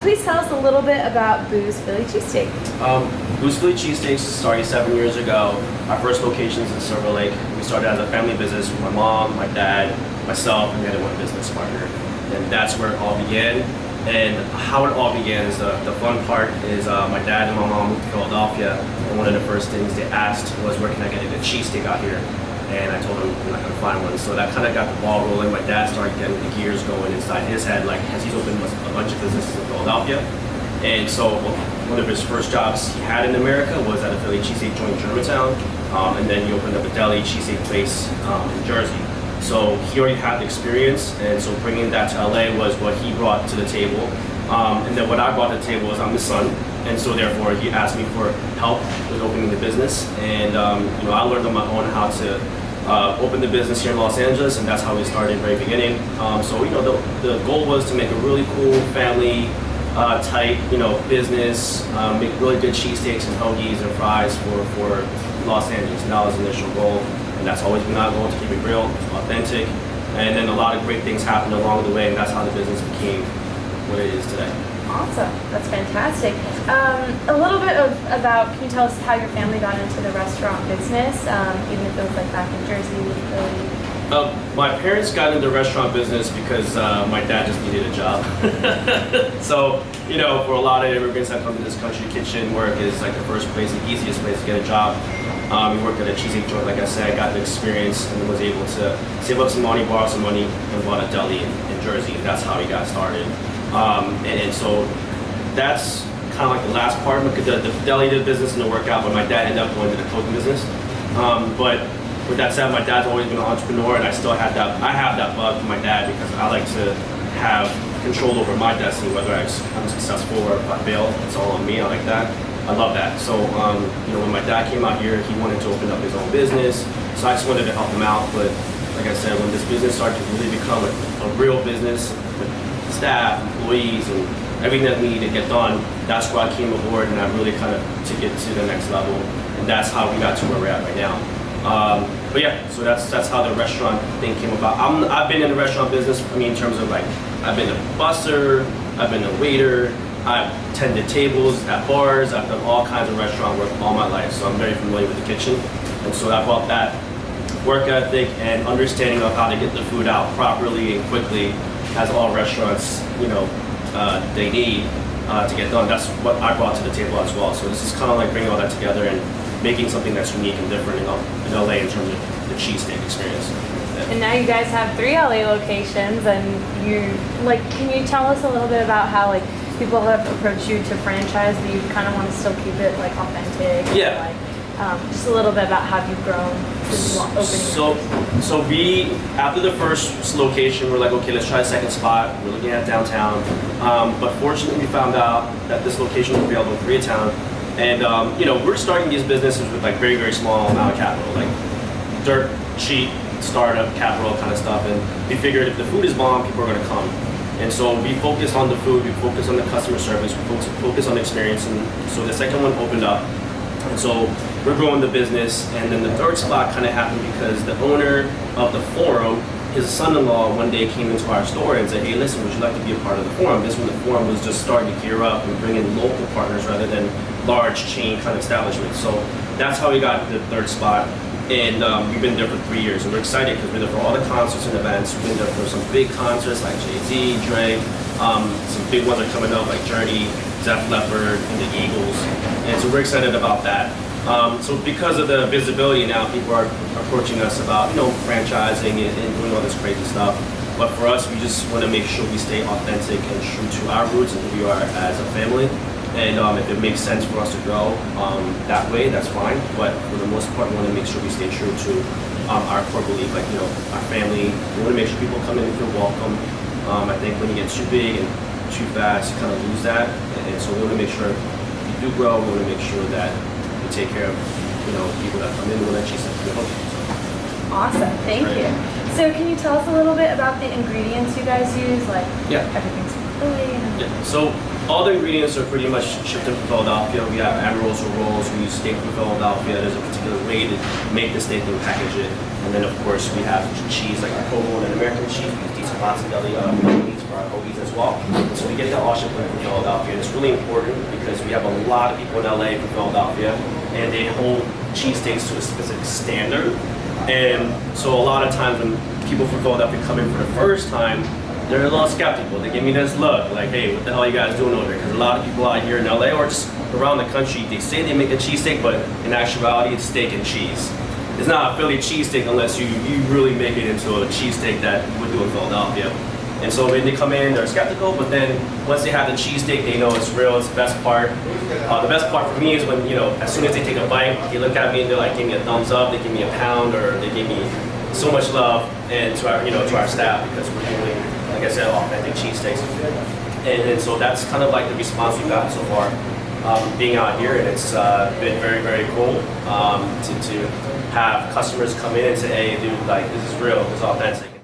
Please tell us a little bit about Boo's Philly Cheesesteak. Boo's Philly Cheesesteaks started 7 years ago. Our first location is in Silver Lake. We started as a family business with my mom, my dad, myself, and we had one business partner. And that's where it all began. And how it all began is the fun part is my dad and my mom moved to Philadelphia, and one of the first things they asked was, where can I get a good cheesesteak out here? And I told him I'm not gonna find one. So that kind of got the ball rolling. My dad started getting the gears going inside his head, like, as he's opened a bunch of businesses in Philadelphia. And so one of his first jobs he had in America was at a Philly cheesesteak joint in Koreatown, and then he opened up a deli cheesesteak place in Jersey. So he already had the experience, and so bringing that to LA was what he brought to the table. And then what I brought to the table was I'm his son, and so therefore he asked me for help with opening the business. And I learned on my own how to open the business here in Los Angeles, and that's how we started in the very beginning. So the goal was to make a really cool family type business, make really good cheesesteaks and hoagies and fries for Los Angeles. And that was the initial goal. And that's always been our goal, to keep it real, authentic, and then a lot of great things happened along the way, and that's how the business became what it is today. Awesome, that's fantastic. A little bit about, can you tell us how your family got into the restaurant business, even if it was like back in Jersey, Philly? My parents got into the restaurant business because my dad just needed a job. So, for a lot of immigrants that come to this country, kitchen work is like the first place, the easiest place to get a job. He worked at a cheesesteak joint, like I said, got the experience, and was able to save up some money, borrow some money, and bought a deli in Jersey. And that's how he got started. And so that's kind of like the last part. The deli did business and the workout, but my dad ended up going to the clothing business. But with that said, my dad's always been an entrepreneur, and I have that bug from my dad, because I like to have control over my destiny, whether I'm successful or if I fail. It's all on me. I like that. I love that. So, when my dad came out here, he wanted to open up his own business. So I just wanted to help him out. But like I said, when this business started to really become a real business with staff, employees, and everything that we need to get done, that's where I came aboard, and I really kind of took it to the next level. And that's how we got to where we're at right now. But yeah, so that's how the restaurant thing came about. I've been in the restaurant business, in terms of I've been a busser, I've been a waiter, I've tended tables at bars, I've done all kinds of restaurant work all my life, so I'm very familiar with the kitchen. And so I brought that work ethic and understanding of how to get the food out properly and quickly, as all restaurants, they need to get done. That's what I brought to the table as well. So this is kind of like bringing all that together and making something that's unique and different in LA in terms of the cheesesteak experience. Yeah. And now you guys have 3 LA locations, and can you tell us a little bit about how people have approached you to franchise, but you kind of want to still keep it authentic? Yeah. And, just a little bit about how you've grown since opening. So we, after the first location, we're like, okay, let's try a second spot. We're looking at downtown, but fortunately we found out that this location was available in Koreatown, and we're starting these businesses with very, very small amount of capital, dirt cheap startup capital kind of stuff, and we figured if the food is bomb, people are going to come. And so we focused on the food, we focused on the customer service, we focused on the experience, and so the second one opened up. And so we're growing the business, and then the third spot kind of happened because the owner of the forum, his son-in-law one day came into our store and said, hey, listen, would you like to be a part of the forum? This when the forum was just starting to gear up and bring in local partners rather than large chain kind of establishments. So that's how we got the third spot. And we've been there for 3 years, and we're excited because we're there for all the concerts and events. We've been there for some big concerts like Jay-Z, Drake, some big ones are coming up like Journey, Def Leppard, and the Eagles, and so we're excited about that. So because of the visibility now, people are approaching us about franchising and doing all this crazy stuff. But for us, we just want to make sure we stay authentic and true to our roots and who we are as a family. And if it makes sense for us to go that way, that's fine. But for the most part, we want to make sure we stay true to our core belief, our family. We want to make sure people come in and feel welcome. I think when you get too big and too fast, you kind of lose that. And so we want to make sure if you do grow, we want to make sure that we take care of people that come in and let you sit. Awesome, thank you. So can you tell us a little bit about the ingredients you guys use? Everything's from Philly. Yeah. So all the ingredients are pretty much shipped in from Philadelphia. We have emeralds or rolls. We use steak from Philadelphia. There's a particular way to make the steak and package it. And then of course we have cheese like our provolone and American cheese. We use decent mozzarella meats for our hoagies as well. So we you get the Austin plate from Philadelphia. And it's really important because we have a lot of people in LA from Philadelphia, and they hold cheesesteaks to a specific standard. And so a lot of times when people from Philadelphia come in for the first time, they're a little skeptical. They give me this look, like, hey, what the hell are you guys doing over here? Because a lot of people out here in LA or just around the country, they say they make a cheesesteak, but in actuality, it's steak and cheese. It's not a Philly cheesesteak unless you really make it into a cheesesteak that you would do in Philadelphia. And so when they come in, they're skeptical, but then once they have the cheesesteak, they know it's real, it's the best part. The best part for me is when, as soon as they take a bite, they look at me and they're like, give me a thumbs up, they give me a pound, or they give me so much love and to our, to our staff, because we're doing, like I said, authentic cheesesteaks. And so that's kind of like the response we've gotten so far, being out here, and it's been very, very cool to have customers come in and say, hey, dude, like, this is real, this is authentic.